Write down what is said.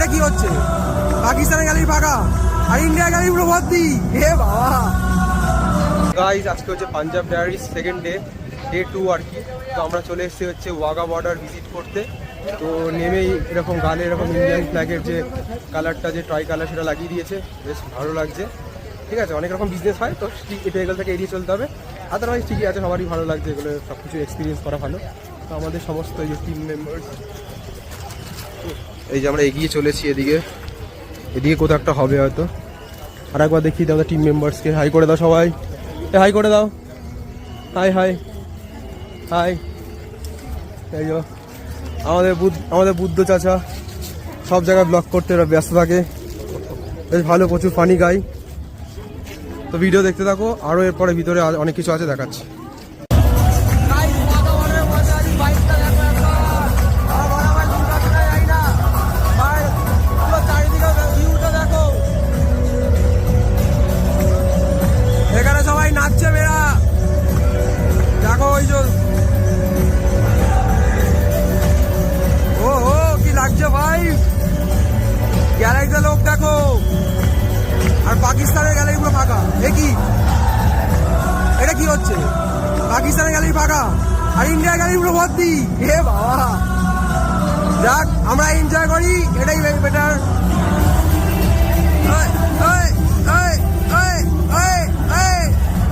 এটা কি হচ্ছে? পাকিস্তানে গ্যালারি ফাঁকা আর ইন্ডিয়া গ্যালারি পুরো ভর্তি। হে বাবা গাইস, আজকে হচ্ছে পাঞ্জাব ডায়ারিজ সেকেন্ড ডে 2 আর কি। তো আমরা চলে এসেছি হচ্ছে ওয়াঘা বর্ডার ভিজিট করতে। তো নেমেই এরকম গালে এরকম ইন্ডিয়ান ফ্ল্যাগের যে কালারটা, যে ট্রাই কালার, সেটা লাগিয়ে দিয়েছে, বেশ ভালো লাগছে। ঠিক আছে, অনেক রকম বিজনেস হয়, তো এটা এগুলো থেকে এড়িয়ে চলতে হবে। আদারওয়াইজ ঠিকই আছে, সবারই ভালো লাগছে, এগুলো সব কিছু এক্সপিরিয়েন্স করা ভালো। তো আমাদের সমস্ত এই যে টিম মেম্বার, এই যে আমরা এগিয়ে চলেছি এদিকে কোথাও একটা হবে হয়তো। আর একবার দেখিয়ে দাও টিম মেম্বার্সকে, হাই করে দাও সবাই, হাই করে দাও, হাই হাই হাই। এই যে আমাদের বুদ্ধ চাচা সব জায়গায় ব্লগ করতে ব্যস্ত থাকে, বেশ ভালো, প্রচুর ফানি গাই। তো ভিডিও দেখতে থাকো, আরও এরপরে ভিতরে অনেক কিছু আছে দেখাচ্ছি। এখানে সবাই নাচছে, মেয়েরা দেখো, ওই যে ও কি লাগছে ভাই, গ্যালারিতে লোক দেখো, আর পাকিস্তানের গ্যালারি পুরো ফাঁকা। এটা কি হচ্ছে? পাকিস্তানের গ্যালারি ফাঁকা আর ইন্ডিয়া গ্যালারি পুরো ভর্তি। হে বাবা, যাক আমরা এনজয় করি, এটাই বেটার।